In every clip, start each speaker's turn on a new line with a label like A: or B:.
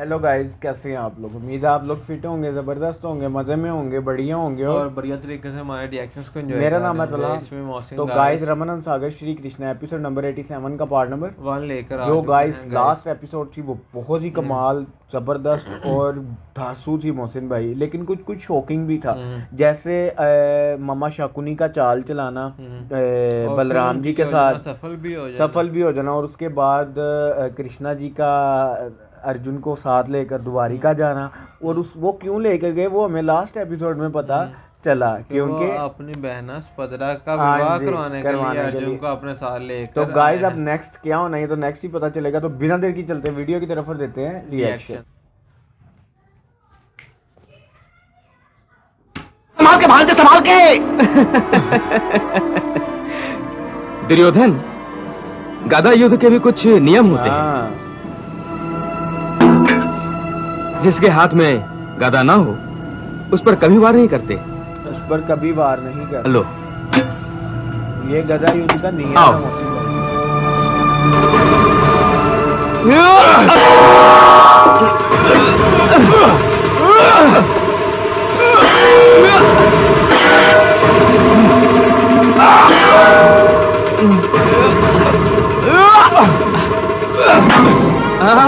A: Hello guys, कैसे हैं आप लोग। उम्मीद है आप लोग फिट होंगे, ज़बरदस्त होंगे, मज़े में होंगे, बढ़िया होंगे
B: और बढ़िया तरीके से हमारे रिएक्शंस को एंजॉय
A: मेरा नाम है तला।
B: इसमें मोहसिन
A: तो गाइस रमन सागर श्री कृष्णा एपिसोड नंबर 87 का पार्ट नंबर
B: 1 लेकर आ
A: जो
B: चुके
A: गाइस
B: हैं
A: लास्ट एपिसोड थी वो बहुत ही कमाल, ज़बरदस्त और धांसू थी मोहसिन भाई, लेकिन कुछ कुछ शॉकिंग भी था। जैसे मामा शाकुनी का चाल चलाना
B: और
A: बलराम जी
B: फिर
A: के
B: उनकी
A: साथ
B: सफल भी हो जाना
A: और उसके बाद कृष्णा जी का अर्जुन को साथ लेकर द्वारिका जाना। और उस वो क्यों लेकर गए वो हमें लास्ट एपिसोड में पता चला, क्योंकि
B: अपनी बहना स्पदरा का
A: हाँ
B: विवाह
A: जी,
B: करवाने के लिए अर्जुन को अपने साथ लेकर
A: तो गाइस अब नेक्स्ट क्या होना है तो नेक्स्ट ही पता चलेगा। तो बिना देर की चलते वीडियो की तरफ देते हैं रिएक्शन।
C: संभाल के दुर्योधन, गदा युद्ध के भी कुछ नियम होते हैं। जिसके हाथ में गदा ना हो उस पर कभी वार नहीं करते।
A: उस पर कभी वार नहीं करते।
C: लो,
A: ये गदा युद्ध का नियम है मोहसिन
C: भाई।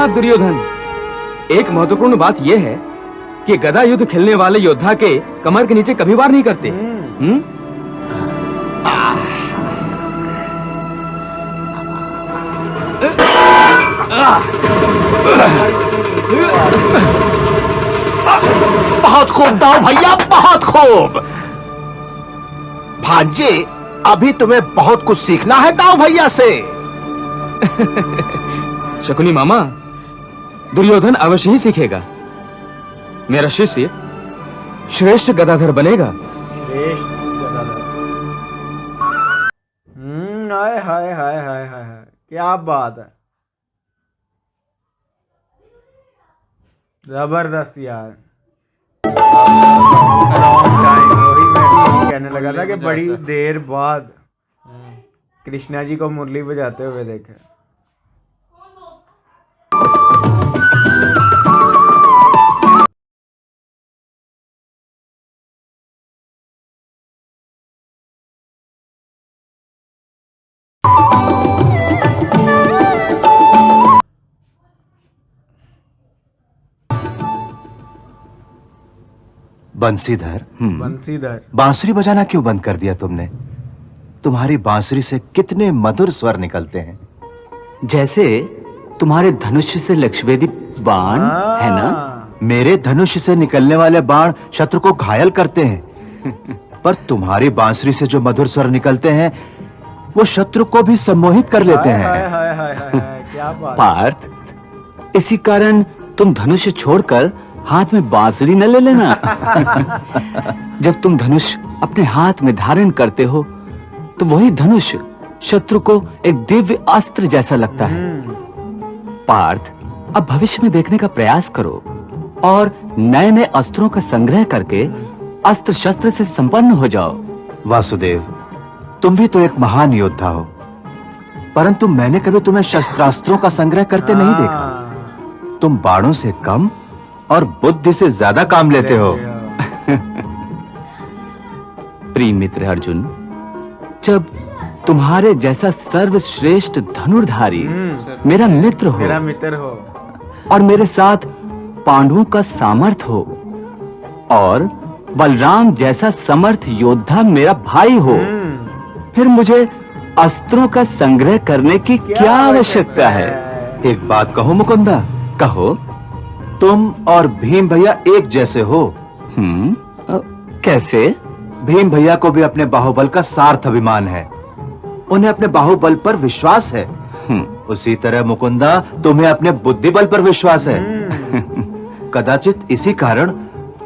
C: दुर्योधन, एक महत्वपूर्ण बात यह है कि गदा युद्ध खेलने वाले योद्धा के कमर के नीचे कभी वार नहीं करते।
D: बहुत खूब दाव भैया, बहुत खूब। भांजे, अभी तुम्हें बहुत कुछ सीखना है दाव भैया से।
C: शकुनी मामा, दुर्योधन अवश्य ही सीखेगा। मेरा शिष्य श्रेष्ठ गदाधर बनेगा।
A: श्रेष्ठ गदाधर। हाय हाय हाय हाय हाय, क्या बात है, जबरदस्त यार। वही मैं कहने लगा था कि बड़ी देर बाद कृष्णा जी को मुरली बजाते हुए देखे।
D: बंसीधर,
A: बंसीधर,
D: बांसुरी बजाना क्यों बंद कर दिया तुमने? तुम्हारी बांसुरी से कितने मधुर स्वर निकलते हैं।
E: जैसे तुम्हारे धनुष से लक्ष्वेदी बाण है ना?
D: मेरे धनुष से निकलने वाले बाण शत्रु को घायल करते हैं, पर तुम्हारी बांसुरी से जो मधुर स्वर निकलते हैं वो शत्रु को भी सम्मोहित कर लेते हैं।
A: हाय हाय हाय हाय, क्या बात।
E: पार्थ, इसी कारण तुम धनुष छोड़कर हाथ में बांसुरी न ले लेना। जब तुम धनुष अपने हाथ में धारण करते हो तो वही धनुष शत्रु को एक दिव्य अस्त्र जैसा लगता है। पार्थ, अब भविष्य में देखने का प्रयास करो और नए नए अस्त्रों का संग्रह करके अस्त्र शस्त्र से संपन्न हो जाओ।
D: वासुदेव, तुम भी तो एक महान योद्धा हो, परंतु मैंने कभी तुम्हें शस्त्रास्त्रों का संग्रह करते नहीं देखा। तुम बाणों से कम और बुद्धि से ज्यादा काम लेते हो।
E: प्रिय मित्र अर्जुन, जब तुम्हारे जैसा सर्वश्रेष्ठ धनुर्धारी मेरा मित्र हो और मेरे साथ पांडवों का सामर्थ हो और बलराम जैसा समर्थ योद्धा मेरा भाई हो, फिर मुझे अस्त्रों का संग्रह करने की क्या आवश्यकता है?
D: एक बात कहूं मुकुंदा?
E: कहो।
D: तुम और भीम भैया एक जैसे हो।
E: कैसे?
D: भीम भैया को भी अपने बाहुबल का सार्थ अभिमान है, उन्हें अपने बाहुबल पर विश्वास है। उसी तरह मुकुंदा, तुम्हें अपने बुद्धि बल पर विश्वास है। कदाचित इसी कारण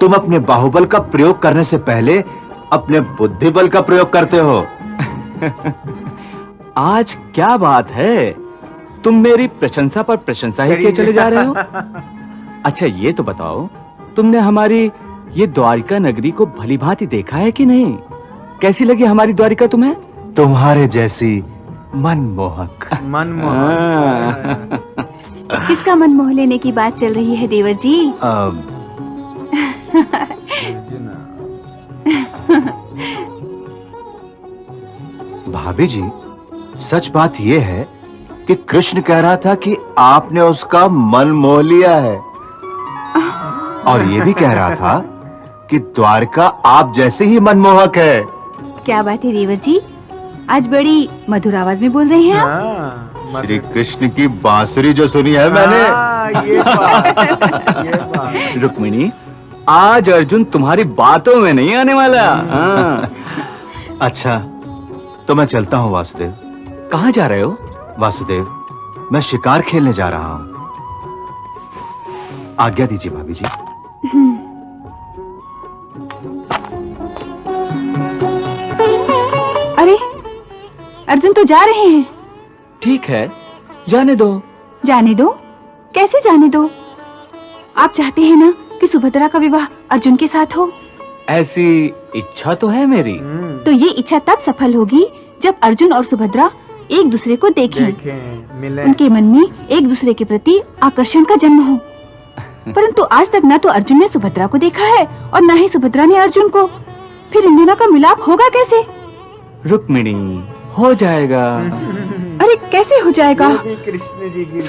D: तुम अपने बाहुबल का प्रयोग करने से पहले अपने बुद्धि बल का प्रयोग करते हो।
E: आज क्या बात है, तुम मेरी प्रशंसा पर प्रशंसा ही किए चले जा रहे हो। अच्छा ये तो बताओ, तुमने हमारी ये द्वारिका नगरी को भलीभांति देखा है कि नहीं? कैसी लगी हमारी द्वारिका तुम्हें?
D: तुम्हारे जैसी मनमोहक।
A: मनमोहक।
F: किसका मन मोह लेने की बात चल रही है देवर जी?
A: अर्जुन।
D: भाभी जी, सच बात यह है कि कृष्ण कह रहा था कि आपने उसका मन मोह लिया है, और ये भी कह रहा था कि द्वारका आप जैसे ही मनमोहक है।
F: क्या बात है देवर जी, आज बड़ी मधुर आवाज में बोल रहे हैं आप।
A: हाँ,
D: श्री कृष्ण की बांसुरी जो सुनी है मैंने।
A: ये बात।
E: रुक्मिणी, आज अर्जुन तुम्हारी बातों में नहीं आने वाला। हाँ।
D: अच्छा, तो मैं चलता हूँ वासुदेव।
E: कहाँ जा रहे हो?
D: वासुदेव, मैं शिकार खेलने जा रहा हूँ। आज्ञा दीजिए भाभी जी।
F: अरे अर्जुन तो जा रहे हैं।
E: ठीक है, जाने दो।
F: जाने दो? कैसे जाने दो? आप चाहते हैं ना कि सुभद्रा का विवाह अर्जुन के साथ हो?
E: ऐसी इच्छा तो है मेरी।
F: तो ये इच्छा तब सफल होगी जब अर्जुन और सुभद्रा एक दूसरे को
A: देखें, मिलें।
F: उनके मन में एक दूसरे के प्रति आकर्षण का जन्म हो। परंतु आज तक ना तो अर्जुन ने सुभद्रा को देखा है और ना ही सुभद्रा ने अर्जुन को। फिर इन दोनों का मिलाप होगा कैसे?
E: रुक्मिणी, हो जाएगा।
F: अरे कैसे हो जाएगा?
A: ये भी कृष्ण जी की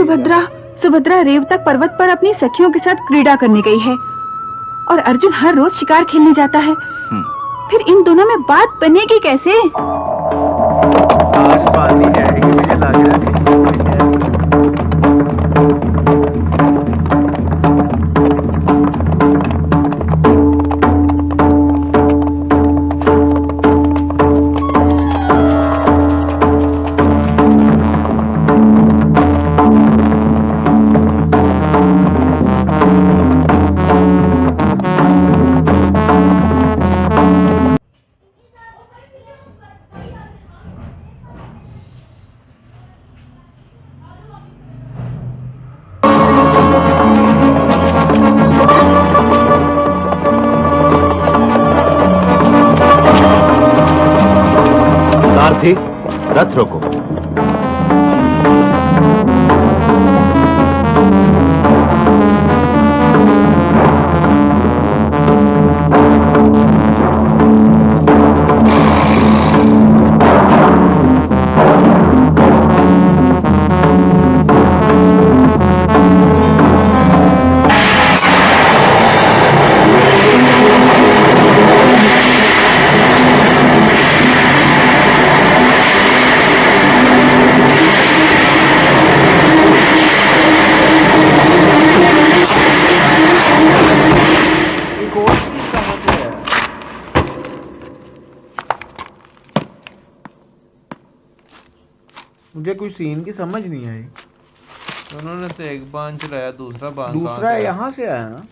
F: सुभद्रा रेवतक पर्वत पर अपनी सखियों के साथ क्रीड़ा करने गई है और अर्जुन हर रोज शिकार खेलने जाता है। फिर इन दोनों में बात बनेगी कैसे?
A: आज बात ही जाएगी, मुझे लग रहा है कृष्ण जी ने।
D: सारथी, रथ रोको।
A: एक और चीज कहाँ से है? मुझे कोई सीन की समझ नहीं आई।
B: उन्होंने तो एक बाण चलाया, दूसरा बाण कहाँ
A: दूसरा
B: से आया?
A: यहाँ से आया ना।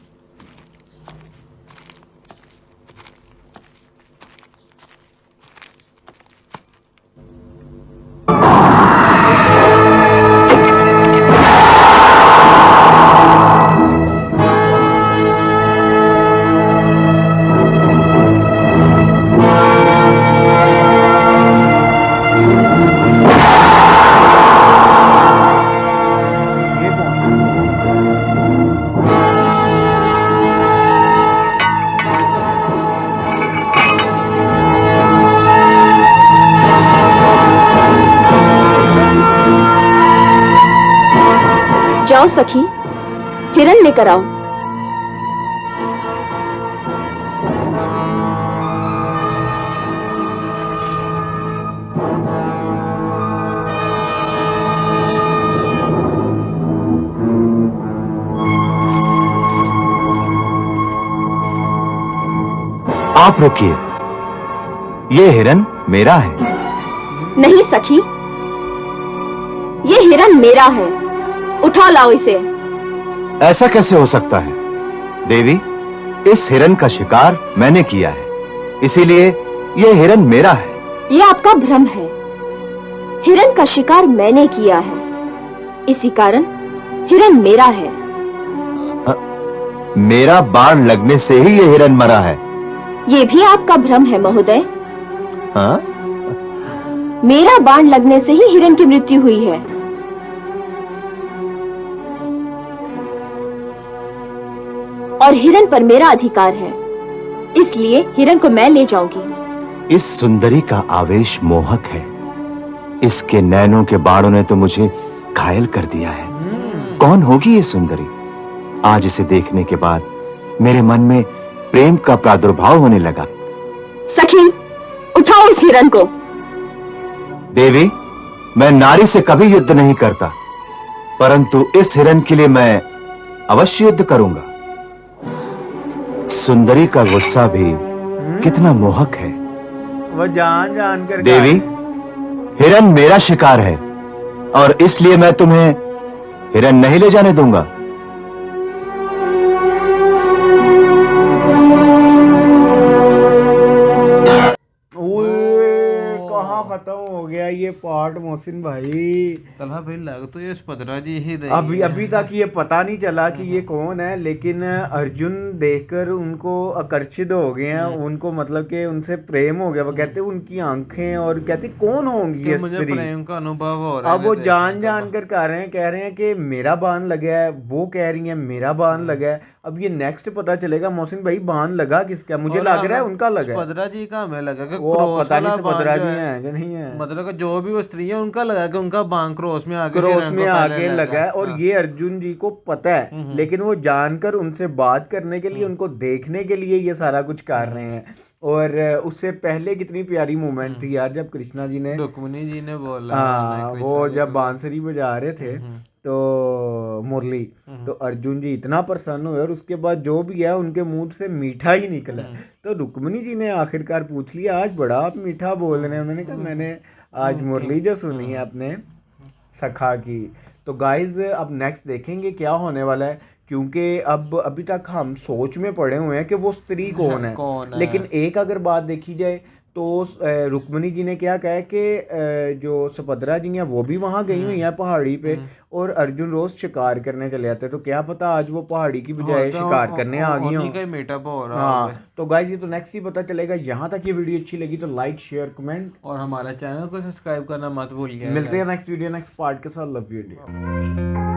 A: ये कौन?
F: जाओ सखी, हिरण लेकर आओ।
D: आप रुकिए, ये हिरन मेरा है।
F: नहीं सखी, ये हिरण मेरा है। उठा लाओ इसे।
D: ऐसा कैसे हो सकता है? देवी, इस हिरन का शिकार मैंने किया है, इसीलिए ये हिरन मेरा है।
F: ये आपका भ्रम है। हिरण का शिकार मैंने किया है, इसी कारण हिरण मेरा है।
D: मेरा बाण लगने से ही ये हिरन मरा है।
F: ये भी आपका भ्रम है महोदय।
D: हाँ?
G: मेरा बाण लगने से ही हिरण की मृत्यु हुई है। और हिरण पर मेरा अधिकार है, इसलिए हिरण को मैं ले जाऊंगी।
D: इस सुंदरी का आवेश मोहक है। इसके नैनों के बाणों ने तो मुझे घायल कर दिया है। कौन होगी ये सुंदरी? आज इसे देखने के बाद मेरे मन में प्रेम का प्रादुर्भाव होने लगा।
G: सखी, उठाओ इस हिरण को।
D: देवी, मैं नारी से कभी युद्ध नहीं करता, परंतु इस हिरण के लिए मैं अवश्य युद्ध करूंगा। सुंदरी का गुस्सा भी कितना मोहक है।
A: वो जान जान कर
D: देवी, हिरण मेरा शिकार है और इसलिए मैं तुम्हें हिरण नहीं ले जाने दूंगा।
A: कहाँ खत्म हो गया ये पार्ट मोहसिन भाई?
B: तलहा भाई लग तो ये सुभद्रा जी ही रही
A: अभी तक ये पता नहीं चला कि ये कौन है, लेकिन अर्जुन देखकर उनको आकर्षित हो गए हैं, उनको मतलब कि उनसे प्रेम हो गया। वो कहते उनकी आंखें, और कहते कौन होंगी ये
B: मुझे
A: स्त्री?
B: प्रेम का अनुभव हो रहा है।
A: अब वो जान जान कर कह रहे हैं कि मेरा बाण लगा है, वो कह रही है मेरा बाण लगा है। अब ये नेक्स्ट पता चलेगा मोहसिन भाई बाण लगा किसका। मुझे लग रहा है उनका लगा है।
B: सुभद्रा जी का हमें लगा कि
A: वो
B: क्रॉस
A: पता नहीं
B: वाला
A: सुभद्रा
B: बाण
A: जी
B: जो है,
A: हैं कि नहीं है,
B: मतलब कि जो भी वो स्त्री है उनका लगा कि उनका बाण क्रॉस में आके
A: क्रॉस
B: हिरण
A: में
B: को
A: आगे
B: पहले
A: लगा है। और
B: हाँ।
A: ये अर्जुन जी को पता है, लेकिन वो जानकर उनसे बात करने के लिए, उनको देखने के लिए ये सारा कुछ कर रहे हैं। और उससे पहले कितनी प्यारी मोमेंट थी यार, जब कृष्णा जी ने,
B: रुक्मिणी जी ने बोला,
A: हाँ, वो जब बांसुरी बजा रहे थे तो मुरली, तो अर्जुन जी इतना प्रसन्न हुए, और उसके बाद जो भी है उनके मुंह से मीठा ही निकला। तो रुक्मिणी जी ने आखिरकार पूछ लिया, आज बड़ा आप मीठा बोल रहे हैं। उन्होंने कहा मैंने आज मुरली जो सुनी है अपने सखा की। तो गाइज अब नेक्स्ट देखेंगे क्या होने वाला है, क्योंकि अब अभी तक हम सोच में पड़े हुए हैं कि वो स्त्री कौन है। लेकिन एक अगर बात देखी जाए तो रुक्मिणी जी ने क्या कहा है कि जो सुभद्रा जी हैं वो भी वहाँ गई हुई हैं पहाड़ी पे, और अर्जुन रोज शिकार करने चले जाते हैं। तो क्या पता आज वो पहाड़ी की बजाय शिकार करने आ गई हों। हाँ, तो गाइस ये तो नेक्स्ट ही पता चलेगा। यहाँ तक ये वीडियो अच्छी लगी तो लाइक शेयर कमेंट
B: और हमारा चैनल को सब्सक्राइब करना मत भूलिए।
A: मिलते हैं नेक्स्ट वीडियो नेक्स्ट पार्ट के साथ। Love you India.